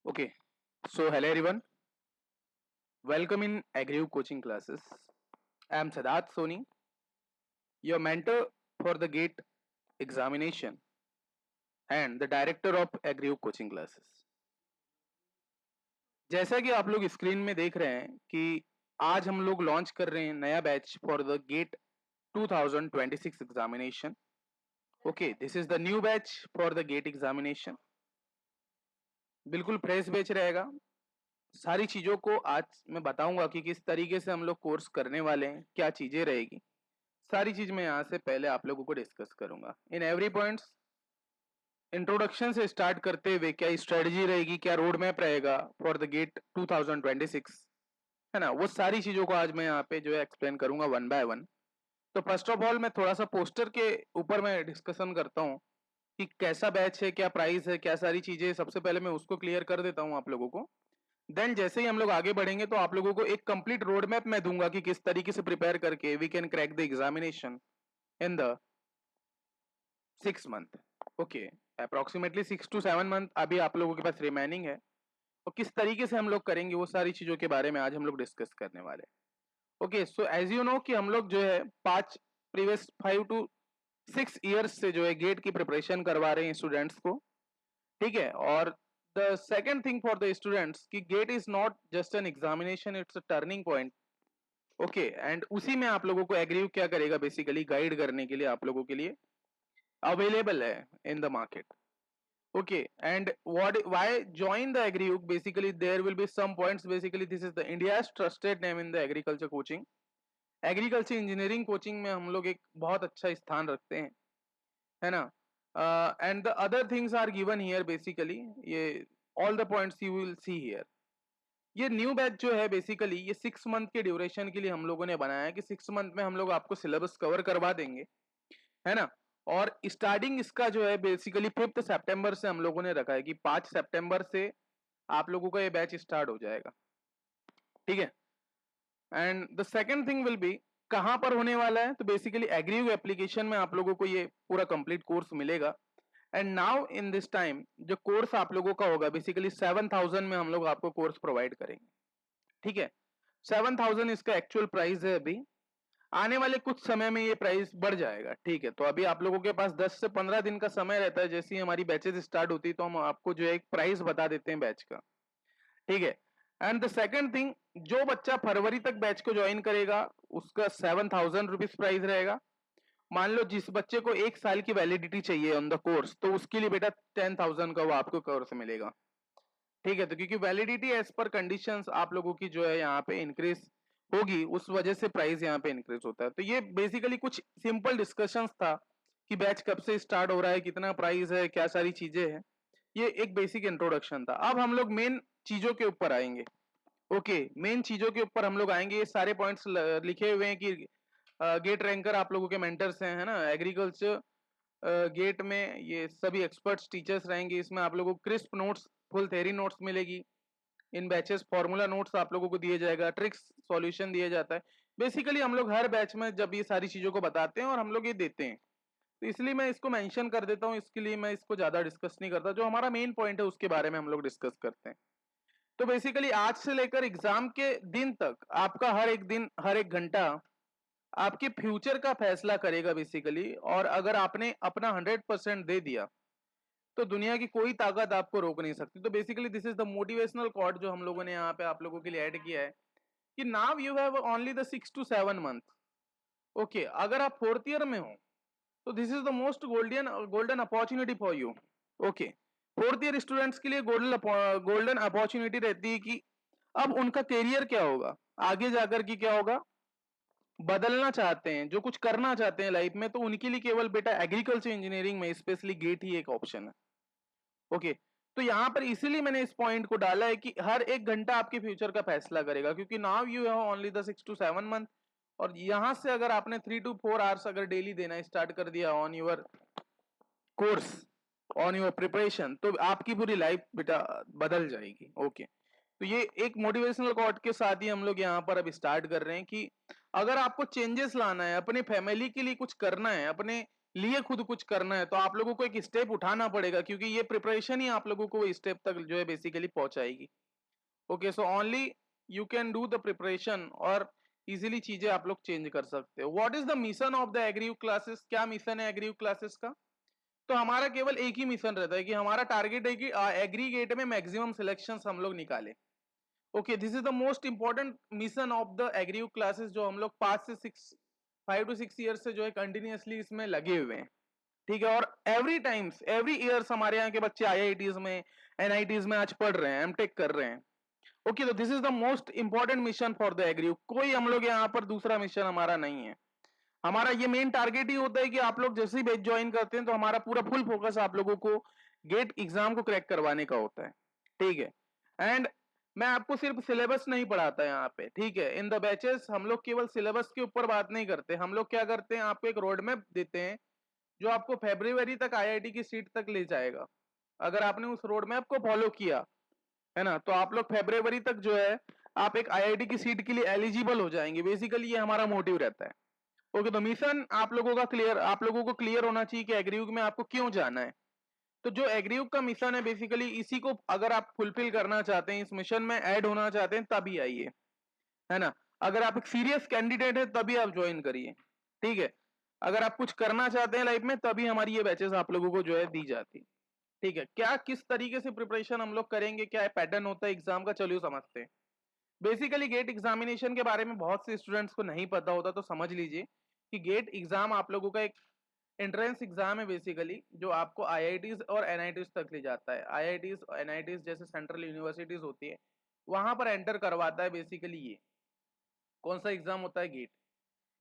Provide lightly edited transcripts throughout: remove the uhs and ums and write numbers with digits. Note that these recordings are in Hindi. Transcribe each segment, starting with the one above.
Okay, so hello everyone. Welcome in AgriU coaching classes. I am Siddharth Soni, your mentor for the GATE examination and the director of AgriU coaching classes. जैसा कि आप लोग स्क्रीन में देख रहे हैं कि आज हम लोग लॉन्च कर रहे हैं नया batch for the GATE 2026 examination. Okay, this is the new batch for the GATE examination. बिल्कुल फ्रेश बैच रहेगा. सारी चीजों को आज मैं बताऊंगा कि किस तरीके से हम लोग कोर्स करने वाले हैं, क्या चीजें रहेगी. सारी चीज मैं यहाँ से पहले आप लोगों को डिस्कस करूंगा इन एवरी पॉइंट्स. इंट्रोडक्शन से स्टार्ट करते हुए क्या स्ट्रेटजी रहेगी, क्या रोड मैप रहेगा फॉर द गेट 2026, है ना. वो सारी चीजों को आज मैं यहाँ पे जो है एक्सप्लेन करूंगा वन बाय वन. तो फर्स्ट ऑफ ऑल मैं थोड़ा सा पोस्टर के ऊपर मैं डिस्कशन करता हूँ कि कैसा बैच है, क्या प्राइस है, क्या सारी चीजें. सबसे पहले मैं उसको क्लियर कर देता हूँ आप लोगों को. देन जैसे ही हम लोग आगे बढ़ेंगे तो आप लोगों को एक कंप्लीट रोड मैप मैं दूंगा कि किस तरीके से प्रिपेयर करके we can crack the examination in the 6 month. Okay, approximately 6 to 7 month अभी आप लोगों के पास रिमेनिंग है. और किस तरीके से हम लोग करेंगे वो सारी चीजों के बारे में आज हम लोग डिस्कस करने वाले हैं. Okay, so as you know कि हम लोग जो है 5 प्रीवियस 5 to 6 ईयर्स से जो है गेट की प्रिपरेशन करवा रहे हैं स्टूडेंट्स को. ठीक है. और the second thing for the students कि GATE is not just an examination, it's a turning point. Okay, and उसी में आप लोगों को एग्री क्या करेगा, बेसिकली गाइड करने के लिए आप लोगों के लिए अवेलेबल है in the market. Okay, and why join the AgriUg? Basically there will be some points. Basically this is the India's trusted name in the agriculture coaching. Agriculture engineering coaching में हम लोग एक बहुत अच्छा स्थान रखते हैं, है ना. And the other things are given here. Basically ये all the points you will see here. ये न्यू बैच जो है बेसिकली ये 6 मंथ के ड्यूरेशन के लिए हम लोगों ने बनाया है कि 6 मंथ में हम लोग आपको सिलेबस कवर करवा देंगे, है ना. और स्टार्टिंग इसका जो है बेसिकली 5 सितंबर से हम लोगों ने रखा है कि 5 सितंबर से आप लोगों का ये बैच स्टार्ट हो जाएगा. ठीक है. And the second thing will be कहां पर होने वाला है. तो बेसिकली एग्रीव्यू एप्लीकेशन में आप लोगों को ये पूरा कंप्लीट कोर्स मिलेगा. And now in this time जो कोर्स आप लोगों का होगा बेसिकली 7,000 में हम लोग आपको कोर्स प्रोवाइड करेंगे. ठीक है. 7,000 इसका एक्चुअल प्राइस है. अभी आने वाले कुछ समय में ये प्राइस बढ़ जाएगा. ठीक है. तो अभी आप लोगों के पास 10 से 15 दिन का समय रहता है. जैसे ही हमारी बैचेस स्टार्ट होती है तो हम आपको जो है एक प्राइस बता देते हैं बैच का. ठीक है. एंड द सेकेंड थिंग, जो बच्चा फरवरी तक बैच को ज्वाइन करेगा उसका 7,000 रुपीज प्राइस रहेगा. मान लो जिस बच्चे को 1 साल की वैलिडिटी चाहिए ऑन द कोर्स तो उसके लिए बेटा 10,000 का वो आपको कोर्स मिलेगा. ठीक है. तो क्योंकि वैलिडिटी एज पर कंडीशंस आप लोगों की जो है यहाँ पे इंक्रीज होगी, उस वजह से प्राइस यहाँ पे इंक्रीज होता है. तो ये बेसिकली कुछ सिंपल डिस्कशंस था कि बैच कब से स्टार्ट हो रहा है, कितना प्राइस है, क्या सारी चीजें हैं. ये एक बेसिक इंट्रोडक्शन था. अब हम लोग मेन चीजों के ऊपर आएंगे. ओके, मेन चीजों के ऊपर हम लोग आएंगे. ये सारे पॉइंट्स लिखे हुए हैं कि गेट रैंकर आप लोगों के मेंटर्स हैं, है ना. एग्रीकल्चर गेट में ये सभी एक्सपर्ट्स टीचर्स रहेंगे. इसमें आप लोगों को crisp notes, full theory notes मिलेगी. इन बैचेस फॉर्मूला नोट्स आप लोगों को दिए जाएगा, ट्रिक्स सॉल्यूशन दिया जाता है. बेसिकली हम लोग हर बैच में जब ये सारी चीजों को बताते हैं और हम लोग ये देते हैं तो इसलिए मैं इसको मेंशन कर देता हूँ. इसके लिए मैं इसको ज्यादा डिस्कस नहीं करता. जो हमारा मेन पॉइंट है उसके बारे में हम लोग डिस्कस करते हैं. तो बेसिकली आज से लेकर एग्जाम के दिन तक आपका हर एक दिन, हर एक घंटा आपके फ्यूचर का फैसला करेगा बेसिकली. और अगर आपने अपना 100% दे दिया तो दुनिया की कोई ताकत आपको रोक नहीं सकती. तो basically this is the motivational quote जो हम लोगों ने यहाँ पे आप लोगों के लिए ऐड किया है कि now you have only the 6 to 7 month. Okay, अगर आप 4th ईयर में हो तो this is the most golden golden opportunity for you. Okay, 4th year students के लिए गोल्डन अपॉर्चुनिटी रहती है कि अब उनका करियर क्या होगा, आगे जाकर के क्या होगा, बदलना चाहते हैं, जो कुछ करना चाहते हैं लाइफ में, तो उनके लिए केवल बेटा एग्रीकल्चर इंजीनियरिंग में स्पेशली गेट ही एक ऑप्शन है. ओके, तो यहां पर इसीलिए मैंने इस पॉइंट को डाला है कि हर एक घंटा आपके फ्यूचर का फैसला करेगा. क्योंकि now you have only the 6 to 7 month. और यहां से अगर आपने 3 to 4 आवर्स अगर डेली देना स्टार्ट कर दिया on your course, on your preparation, तो आपकी पूरी लाइफ बेटा बदल जाएगी. ओके, तो ये एक मोटिवेशनल कोट के साथ ही हम लोग यहाँ पर अब स्टार्ट कर रहे हैं कि अगर आपको चेंजेस लाना है, अपने फैमिली के लिए कुछ करना है, अपने लिए खुद कुछ करना है तो आप लोगों को एक स्टेप उठाना पड़ेगा, क्योंकि ये प्रिपरेशन ही आप लोगों को वो स्टेप तक जो है बेसिकली पहुंचाएगी। Okay, so only you can do the preparation और इजीली चीजें आप लोग चेंज कर सकते हो। What is the mission of the agri classes? क्या मिशन है एग्री क्लासेस का? तो हमारा केवल एक ही मिशन रहता है कि हमारा टारगेट है कि एग्रीगेट में मैक्सिमम सिलेक्शंस हम लोग निकाले। Okay, this is the most important mission of the agri classes, जो हम लोग 5 से 6 जो है कंटिन्यूअसली इसमें लगे हुए हैं। ठीक है, और एवरी ईयर्स हमारे यहाँ के बच्चे आईआईटीज में, एनआईटीज में आज पढ़ रहे हैं, एमटेक कर रहे हैं। ओके, तो this is the most important mission for the agri. कोई हम लोग यहाँ पर दूसरा मिशन हमारा नहीं है। हमारा ये मेन टारगेट ही होता है कि आप लोग जैसे ही बैच ज्वाइन करते हैं तो हमारा पूरा फुल फोकस आप लोगों को गेट एग्जाम को क्रैक करवाने का होता है। ठीक है, एंड मैं आपको सिर्फ सिलेबस नहीं पढ़ाता यहाँ पे। ठीक है, इन द बैचेस हम लोग केवल सिलेबस के ऊपर बात नहीं करते, हम लोग क्या करते हैं, आपको एक रोड मैप देते हैं जो आपको फरवरी तक आईआईटी की सीट तक ले जाएगा। अगर आपने उस रोड मैप को फॉलो किया है ना, तो आप लोग फरवरी तक जो है आप एक आईआईटी की सीट के लिए एलिजिबल हो जाएंगे। बेसिकली ये हमारा मोटिव रहता है। ओके, तो मिशन आप लोगों का क्लियर, आप लोगों को क्लियर होना चाहिए कि एग्रीयुग में आपको क्यों जाना है। तो जो एग्रीयुग का मिशन है बेसिकली इसी को अगर आप फुलफिल करना चाहते हैं, इस मिशन में ऐड होना चाहते हैं, तभी आइए, है ना। अगर आप एक सीरियस कैंडिडेट है तभी आप ज्वाइन करिए। ठीक है, अगर आप कुछ करना चाहते हैं लाइफ में तभी हमारी ये बैचेस आप लोगों को जो है दी जाती है। ठीक है, क्या किस तरीके से प्रिपरेशन हम लोग करेंगे, क्या पैटर्न होता है एग्जाम का, चलिए समझते हैं। बेसिकली गेट एग्जामिनेशन के बारे में बहुत से स्टूडेंट्स को नहीं पता होता, तो समझ लीजिए कि गेट एग्जाम आप लोगों का एक एंट्रेंस एग्जाम है बेसिकली, जो आपको आईआईटीज और एनआईटीज तक ले जाता है। आईआईटीज और एनआईटीज जैसे सेंट्रल यूनिवर्सिटीज होती है, वहां पर एंटर करवाता है बेसिकली। ये कौन सा एग्जाम होता है? गेट।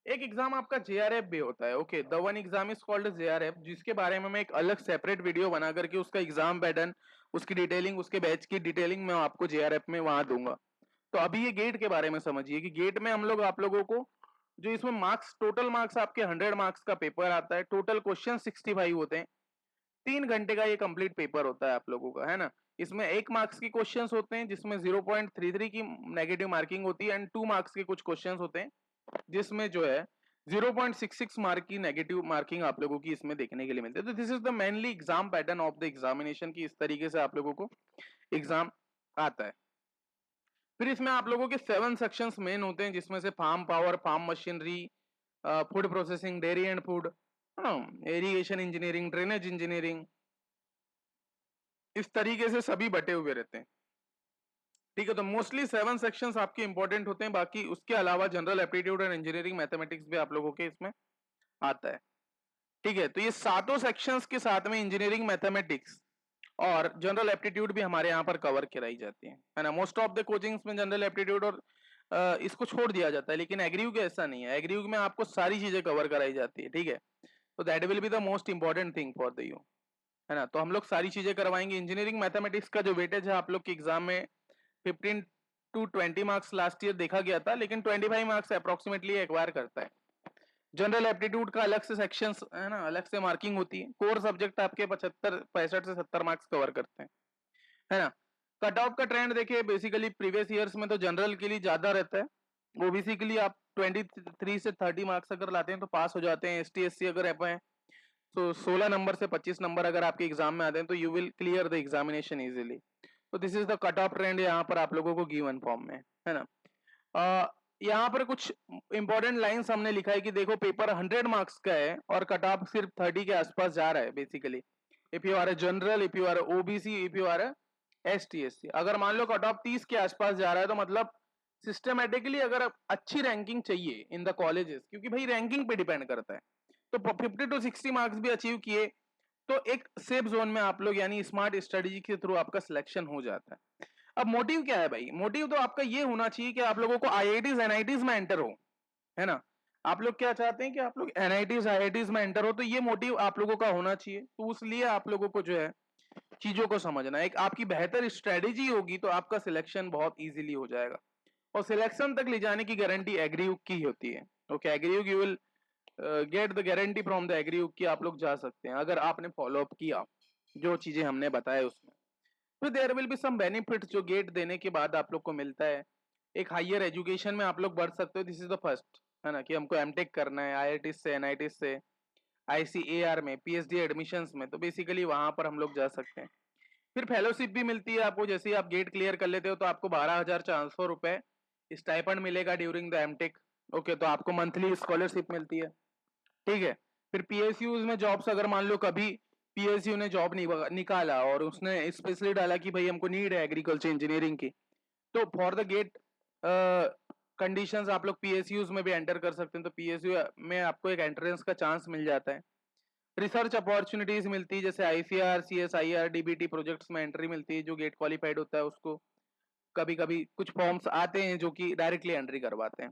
एक एग्जाम आपका जेआरएफ भी होता है। Okay, the one exam is called JRF, जिसके बारे में मैं एक अलग सेपरेट वीडियो बना करके उसका एग्जाम पैटर्न, उसकी डिटेलिंग, उसके बैच की डिटेलिंग मैं आपको जेआरएफ में वहां दूंगा। तो अभी ये गेट के बारे में समझिए कि गेट में हम लोग आप लोगों को जो इसमें मार्क्स, टोटल मार्क्स आपके 100 मार्क्स का पेपर आता है, टोटल क्वेश्चन 65 होते हैं, 3 घंटे का ये कंप्लीट पेपर होता है आप लोगों का, है ना। इसमें 1 मार्क्स के क्वेश्चंस होते हैं जिसमें 0.33 की नेगेटिव मार्किंग होती है, एंड 2 मार्क्स के कुछ क्वेश्चंस होते हैं जिसमें जो है 0.66 मार्क की नेगेटिव मार्किंग आप लोगों की इसमें देखने के लिए मिलती है। तो this is the mainly exam pattern of the examination की, इस तरीके से आप लोगों को एग्जाम आता है। फिर इसमें आप लोगों के 7 सेक्शंस मेन होते हैं, जिसमें से farm power, farm machinery, food processing, dairy and food, irrigation engineering, drainage engineering, इस तरीके से सभी बटे हुए रहते हैं। ठीक है, तो मोस्टली 7 सेक्शंस आपके इंपॉर्टेंट होते हैं, बाकी उसके अलावा general aptitude and engineering mathematics भी आप लोगों के इसमें आता है। ठीक है, तो ये सातों सेक्शंस के साथ में इंजीनियरिंग, मैथमेटिक्स और जनरल एप्टीट्यूड भी हमारे यहाँ पर कवर कराई जाती है ना। मोस्ट ऑफ द कोचिंग्स में जनरल एप्टीट्यूड और इसको छोड़ दिया जाता है, लेकिन एग्रीयुग ऐसा नहीं है। एग्रीयुग में आपको सारी चीजें कवर कराई जाती है। ठीक है, तो that will be the most important thing for the you, है ना। तो हम लोग सारी चीजें करवाएंगे। इंजीनियरिंग मैथमेटिक्स का जो वेटेज है आप लोग के एग्जाम में 15 to 20 मार्क्स लास्ट ईयर देखा गया था, लेकिन 25 मार्क्स अप्रोक्सीमेटली एक्वायर करता है। जनरल एप्टीट्यूड का अलग से सेक्शन है ना, अलग से मार्किंग होती है। कोर सब्जेक्ट आपके 65 से 70 मार्क्स कवर करते हैं, है ना। कट ऑफ का ट्रेंड देखिए, बेसिकली प्रीवियस ईयर्स में तो जनरल के लिए ज्यादा रहता है। ओबीसी के लिए आप 23 से 30 मार्क्स अगर लाते हैं तो पास हो जाते हैं। एसटी एससी अगर आप हैं तो 16 नंबर से 25 नंबर अगर आपके एग्जाम में आते हैं तो you will clear the examination easily. तो this is the cut off trend यहाँ पर आप लोगों को गिवन फॉर्म में, है ना। यहाँ पर कुछ इंपॉर्टेंट लाइंस हमने लिखा है कि देखो पेपर 100 मार्क्स का है और कट ऑफ सिर्फ 30 के आसपास जा रहा है basically. If you are a general, if you are OBC, if you are S T S C, अगर मान लो कट ऑफ 30 के आसपास जा रहा है तो मतलब सिस्टमेटिकली अगर अच्छी रैंकिंग चाहिए इन द कॉलेजेस, क्योंकि भाई रैंकिंग पे डिपेंड करता है, तो 50 to 60 मार्क्स भी अचीव किए तो एक सेफ जोन में आप लोग यानी स्मार्ट स्ट्रेटेजी के थ्रू आपका सिलेक्शन हो जाता है। अब मोटिव क्या है भाई? मोटिव तो आपका ये होना चाहिए कि आप लोगों को आईआईटीज एनआईटीज में एंटर हो, है ना। आप लोग क्या चाहते हैं कि आप लोग एनआईटीज आईआईटीज में एंटर हो, तो ये मोटिव आप लोगों का होना चाहिए। तो उसलिए आप लोगों को जो है चीजों को समझना, एक आपकी बेहतर स्ट्रेटेजी होगी तो आपका सिलेक्शन बहुत इजीली हो जाएगा। और सिलेक्शन तक ले जाने की गारंटी एग्रीयुग की होती है। Okay, Agriyug you will get the guarantee from the Agriyug कि आप लोग जा सकते हैं अगर आपने फॉलो अप किया जो चीजें हमने बताया उसमें। तो there will be some benefits जो गेट देने के बाद आप लोग को मिलता है। एक हायर एजुकेशन में आप लोग बढ़ सकते हो, दिस इज द फर्स्ट, है ना, कि हमको एमटेक करना है आईआईटी से, एनआईटी से, ICAR में, PhD एडमिशंस में, तो बेसिकली वहां पर हम लोग जा सकते हैं। फिर फेलोशिप भी मिलती है आपको, जैसे ही आप गेट क्लियर कर लेते हो तो आपको 12,400 रुपए स्टाइपेंड मिलेगा ड्यूरिंग द एमटेक। ओके, तो आपको मंथली स्कॉलरशिप मिलती है, ठीक है। फिर PSUs में जॉब्स, अगर मान लो कभी PSU ने जॉब निकाला और उसने स्पेशली डाला कि भाई हमको नीड है एग्रीकल्चर इंजीनियरिंग की, तो फॉर द गेट कंडीशंस आप लोग PSUs में भी एंटर कर सकते हैं, तो PSU में आपको एक एंट्रेंस का चांस मिल जाता है। रिसर्च अपॉर्चुनिटीज मिलती है, जैसे ICR, CSIR, DBT प्रोजेक्ट्स में एंट्री मिलती है, जो गेट क्वालिफाइड होता है उसको। कभी कभी कुछ फॉर्म्स आते हैं जो कि डायरेक्टली एंट्री करवाते हैं।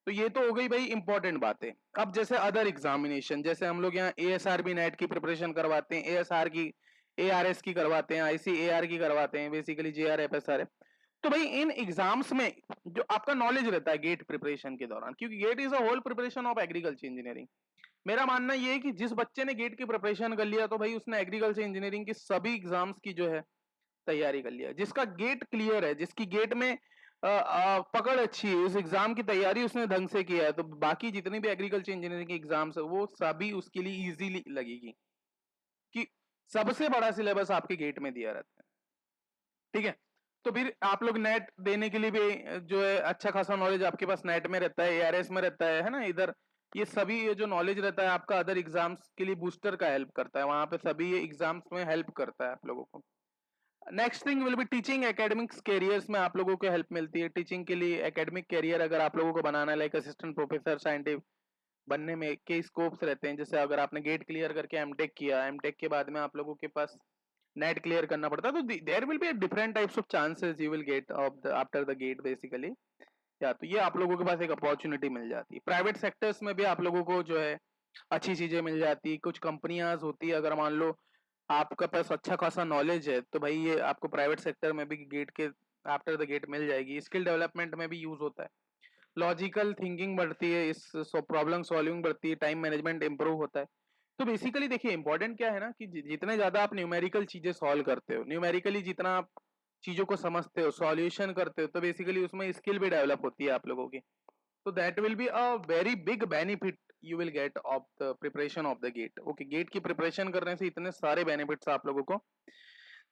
तो ये तो हो गई भाई इंपॉर्टेंट बातें। अब जैसे अदर एग्जामिनेशन, जैसे हम लोग यहाँ ASRB नेट की प्रिपरेशन करवाते हैं, ASR की, ARS की करवाते हैं, ICAR की करवाते हैं, बेसिकली JR FSR। तो भाई इन एग्जाम्स में जो आपका नॉलेज रहता है गेट प्रिपरेशन के दौरान, क्योंकि GATE is a whole preparation of agriculture engineering. मेरा मानना ये है कि जिस बच्चे ने गेट की प्रिपरेशन कर लिया तो भाई उसने एग्रीकल्चर इंजीनियरिंग की सभी एग्जाम्स की जो है तैयारी कर लिया। जिसका गेट क्लियर है, जिसकी गेट में पकड़ अच्छी है, उस एग्जाम की तैयारी उसने ढंग से किया है, तो बाकी जितनी भी एग्रीकल्चर इंजीनियरिंग की एग्जाम्स है वो सभी उसके लिए इजीली लगेगी, कि सबसे बड़ा सिलेबस आपके गेट में दिया रहता है, ठीक है। तो फिर आप लोग नेट देने के लिए भी जो है अच्छा खासा नॉलेज आपके पास नेट में रहता है, ARS में रहता है ना इधर। ये सभी ये जो नॉलेज रहता है आपका अदर एग्जाम्स के लिए बूस्टर का हेल्प करता है, वहां पे सभी ये एग्जाम्स में हेल्प करता है आप लोगों को। Next thing will be teaching academics carriers में आप लोगों को हेल्प मिलती है। टीचिंग के लिए एकेडमिक कैरियर अगर आप लोगों को बनाना है, लाइक असिस्टेंट प्रोफेसर, साइंटिस्ट बनने में कई स्कोप्स रहते हैं। जैसे अगर आपने गेट क्लियर करके एमटेक किया, एमटेक के बाद में आप लोगों के पास नेट क्लियर करना पड़ता है, तो there will be different types of chances you will get of the after the GATE basically. या तो ये आप लोगों के पास एक अपॉर्चुनिटी मिल जाती है। प्राइवेट सेक्टर्स में भी आप लोगों को जो है अच्छी चीजें मिल जाती है। कुछ कंपनियां होती है, अगर मान लो आपका पास अच्छा खासा नॉलेज है तो भाई ये आपको प्राइवेट सेक्टर में भी गेट के आफ्टर द गेट मिल जाएगी। स्किल डेवलपमेंट में भी यूज होता है, लॉजिकल थिंकिंग बढ़ती है, इस प्रॉब्लम सॉल्विंग बढ़ती है, टाइम मैनेजमेंट इंप्रूव होता है। तो बेसिकली देखिए इंपॉर्टेंट क्या है ना, कि जितने ज्यादा आप न्यूमेरिकल चीजें सॉल्व करते हो, न्यूमेरिकली जितना आप चीजों को समझते हो, सॉल्यूशन करते हो, तो बेसिकली उसमें स्किल भी डेवलप होती है आप लोगों की। तो that will be a very big benefit you will get of the preparation of the GATE. Okay, GATE की प्रिपरेशन करने से इतने सारे बेनिफिट्स आप लोगों को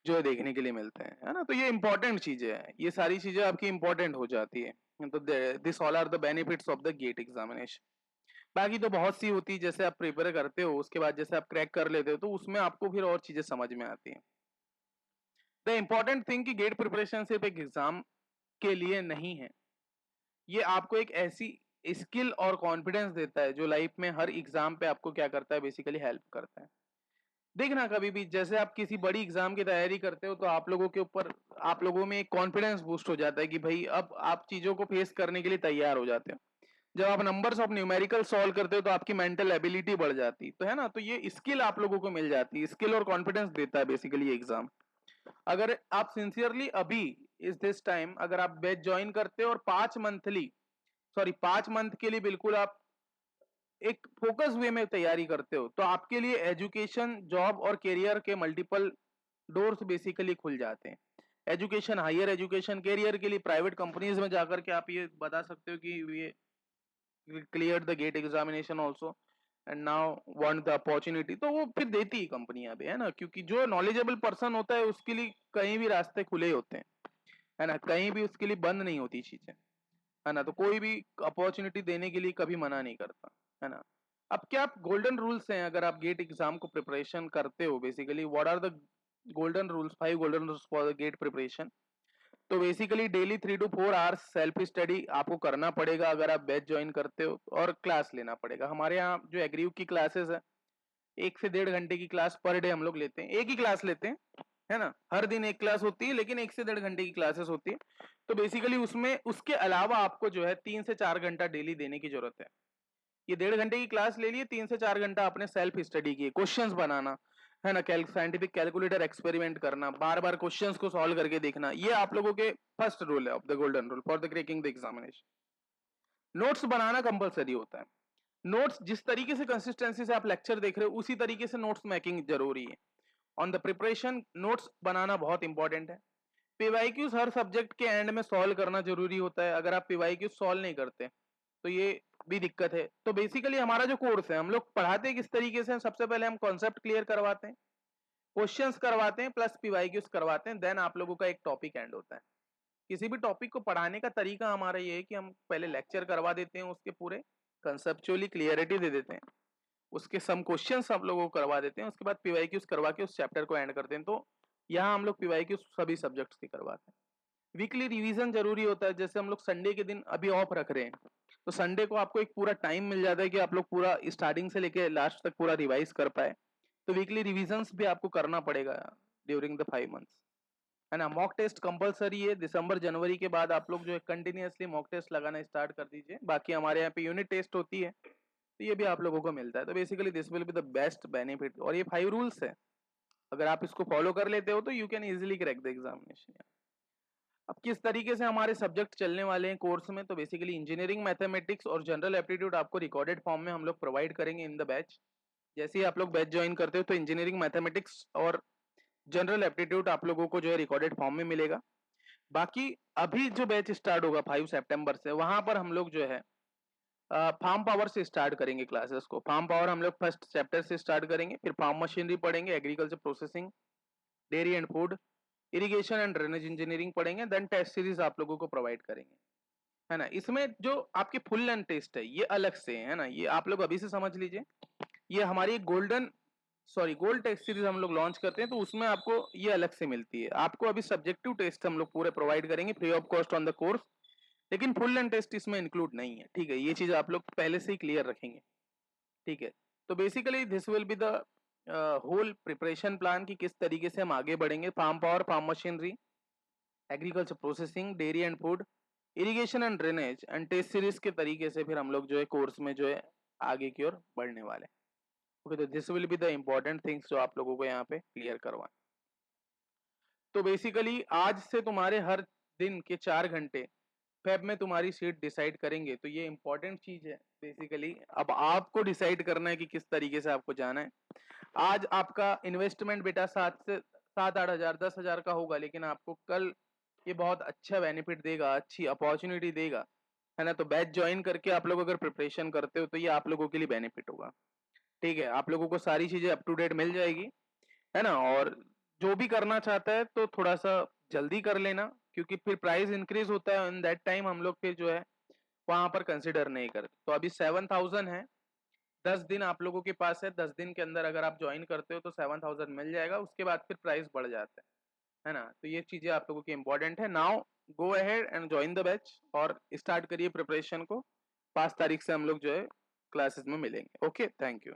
जो है देखने के लिए मिलते हैं, है ना। तो ये इंपॉर्टेंट चीजें हैं, ये सारी चीजें आपकी इंपॉर्टेंट हो जाती है। तो this all are the benefits of the GATE examination. बाकी तो बहुत सी होती है, जैसे आप प्रिपेयर करते हो उसके बाद जैसे आप क्रैक कर लेते हो तो उसमें आपको फिर और चीजें समझ में आती हैं। द इम्पोर्टेंट थिंग कि गेट प्रिपरेशन सिर्फ एक एग्जाम के लिए नहीं है, ये आपको एक ऐसी स्किल और कॉन्फिडेंस देता है जो लाइफ में हर एग्जाम पे आपको क्या करता है, बेसिकली हेल्प करता है। देखना कभी भी जैसे आप किसी बड़ी एग्जाम की तैयारी करते हो तो आप लोगों के ऊपर, आप लोगों में एक कॉन्फिडेंस बूस्ट हो जाता है कि भाई अब आप चीजों को फेस करने के लिए तैयार हो जाते हो। जब आप नंबर्स ऑफ न्यूमेरिकल सॉल्व करते हो तो आपकी मेंटल एबिलिटी बढ़ जाती तो है ना, तो ये स्किल आप लोगों को मिल जाती है। स्किल और कॉन्फिडेंस देता है बेसिकली एग्जाम। अगर आप सिंसियरली अभी इस दिस टाइम अगर आप बैच ज्वाइन करते हो और 5 मंथ के लिए बिल्कुल आप एक फोकस वे में तैयारी करते हो, तो आपके लिए एजुकेशन, जॉब और करियर के मल्टीपल डोर्स बेसिकली खुल जाते हैं। एजुकेशन, हायर एजुकेशन, करियर के लिए प्राइवेट कंपनीज में जाकर के आप ये बता सकते हो कि ये clear the GATE examination also and now want the opportunity, तो वो फिर देती है कंपनियां भी, है ना। क्योंकि जो नॉलेजेबल पर्सन होता है उसके लिए कहीं भी रास्ते खुले होते हैं, है ना, कहीं भी उसके लिए बंद नहीं होती चीजें, है ना। तो कोई भी अपॉर्चुनिटी देने के लिए कभी मना नहीं करता, है ना। अब क्या गोल्डन रूल्स हैं अगर आप गेट एग्जाम को प्रिपरेशन करते हो, basically what are the golden rules, 5 golden rules for the GATE preparation. तो basically daily 3 to 4 hours self study आपको करना पड़ेगा अगर आप बैच ज्वाइन करते हो, और क्लास लेना पड़ेगा। हमारे यहाँ जो एग्रीव की क्लासेस है 1 से 1.5 घंटे की क्लास पर डे हम लोग लेते हैं, एक ही क्लास लेते हैं, है ना। हर दिन एक क्लास होती है लेकिन 1 से 1.5 घंटे की क्लासेस होती है। तो बेसिकली उसमें उसके अलावा आपको जो है 3 से 4 घंटा डेली देने की जरूरत है। ये 1.5 घंटे की क्लास ले लिए, 3 से 4 घंटा अपने सेल्फ स्टडी की, क्वेश्चंस बनाना, है ना, साइंटिफिक कैलकुलेटर एक्सपेरिमेंट करना, बार बार क्वेश्चंस को सॉल्व करके देखना, ये आप लोगों के फर्स्ट रूल है of the golden rule for the cracking the examination. Notes banana compulsory होता है। नोट्स जिस तरीके से कंसिस्टेंसी से आप लेक्चर देख रहे हो उसी तरीके से नोट्स मेकिंग जरूरी है। ऑन द प्रिपरेशन नोट्स बनाना बहुत इंपॉर्टेंट है। पीवाईक्यूज हर सब्जेक्ट के एंड में सॉल्व करना जरूरी होता है। अगर आप पीवाईक्यूज सॉल्व नहीं करते तो ये भी दिक्कत है। तो बेसिकली हमारा जो कोर्स है हम लोग पढ़ाते किस तरीके से, सबसे पहले हम कॉन्सेप्ट क्लियर करवाते हैं, क्वेश्चंस करवाते हैं प्लस पीवाईक्यूज करवाते हैं, देन आप लोगों का एक टॉपिक एंड होता है। किसी भी टॉपिक को पढ़ाने का तरीका हमारा ये है कि हम पहले लेक्चर करवा देते हैं, उसके पूरे कंसेप्चुअली क्लियरिटी दे देते हैं, उसके सम क्वेश्चंस आप लोगों को करवा देते हैं, उसके बाद पीवाईक्यूज करवा के उस चैप्टर को एंड करते हैं। तो यहाँ हम लोग पीवाईक्यूज सभी सब्जेक्ट्स के करवाते हैं। वीकली रिवीजन जरूरी होता है, जैसे हम लोग संडे के दिन अभी ऑफ रख रहे हैं, तो संडे को आपको एक पूरा टाइम मिल जाता है कि आप लोग पूरा स्टार्टिंग से लेके लास्ट तक पूरा रिवाइज कर पाए। तो वीकली रिविजन्स भी आपको करना पड़ेगा ड्यूरिंग द 5 मंथ्स, है ना। मॉक टेस्ट कंपलसरी है, दिसंबर जनवरी के बाद आप लोग जो है कंटिन्यूअसली मॉक टेस्ट लगाना स्टार्ट कर दीजिए। बाकी हमारे यहाँ पे यूनिट टेस्ट होती है, तो ये भी आप लोगों को मिलता है। तो basically this will be the best benefit, और ये 5 रूल्स है, अगर आप इसको फॉलो कर लेते हो तो you can easily crack the examination. अब किस तरीके से हमारे सब्जेक्ट चलने वाले हैं कोर्स में, तो बेसिकली इंजीनियरिंग मैथमेटिक्स और जनरल एप्टीट्यूड आपको रिकॉर्डेड फॉर्म में हम लोग प्रोवाइड करेंगे इन द बैच। जैसे ही आप लोग बैच ज्वाइन करते हो तो इंजीनियरिंग मैथमेटिक्स और जनरल एप्टीट्यूड आप लोगों को जो है रिकॉर्डेड फॉर्म में मिलेगा। बाकी अभी जो बैच स्टार्ट होगा 5 सितंबर से, वहां पर हम लोग जो है फार्म पावर से स्टार्ट करेंगे क्लासेस को। फार्म पावर हम लोग फर्स्ट चैप्टर से स्टार्ट करेंगे, फिर फार्म मशीनरी पढ़ेंगे, agriculture processing, dairy and food, irrigation and drainage engineering पढ़ेंगे, देन टेस्ट सीरीज आप लोगों को प्रोवाइड करेंगे, है ना। इसमें जो आपके फुल लेंथ टेस्ट है ये अलग से है ना, ये आप लोग अभी से समझ लीजिए। ये हमारी गोल्ड टेस्ट सीरीज हम लोग लॉन्च करते हैं, तो उसमें आपको ये अलग से मिलती है। आपको अभी सब्जेक्टिव टेस्ट हम लोग पूरे प्रोवाइड करेंगे free of cost on the course, लेकिन फुल लेंथ टेस्ट इसमें इंक्लूड नहीं है, ठीक है। ये चीज आप लोग पहले से ही क्लियर रखेंगे, ठीक है। तो basically this will be the whole preparation plan कि किस तरीके से हम आगे बढ़ेंगे। Farm power, farm machinery, agriculture processing, dairy and food, irrigation and drainage and test series के तरीके से फिर हम लोग जो है कोर्स में जो है आगे की ओर बढ़ने वाले। ओके, तो this will be the important things जो आप लोगों को यहाँ पे क्लियर करवाएं। तो बेसिकली आज से तुम्हारे हर दिन के 4 घंटे फेब में तुम्हारी सीट डिसाइड करेंगे, तो ये इंपॉर्टेंट चीज है। बेसिकली अब आपको डिसाइड करना है कि किस तरीके से आपको जाना है। आज आपका इन्वेस्टमेंट बेटा 7-8 हजार 10 हजार का होगा, लेकिन आपको कल ये बहुत अच्छा बेनिफिट देगा, अच्छी अपॉर्चुनिटी देगा, है ना। तो बैच ज्वाइन करके आप लोग अगर प्रिपरेशन करते हो तो ये आप लोगों के लिए बेनिफिट होगा, ठीक है। आप लोगों को सारी चीजें अप टू डेट मिल जाएगी, है ना। और जो भी करना चाहता है तो थोड़ा सा जल्दी कर लेना, क्योंकि फिर प्राइस इंक्रीज होता है, इन दैट टाइम हम लोग फिर जो है वहां पर कंसिडर नहीं करते। तो अभी 7,000 है, 10 दिन आप लोगों के पास है, 10 दिन के अंदर अगर आप ज्वाइन करते हो तो 7,000 मिल जाएगा, उसके बाद फिर प्राइस बढ़ जाता है ना। तो ये चीजें आप लोगों की इंपॉर्टेंट है। Now go ahead and join the batch और स्टार्ट करिए प्रिपरेशन को। 5 तारीख से हम लोग जो है क्लासेस में मिलेंगे। Okay, thank you.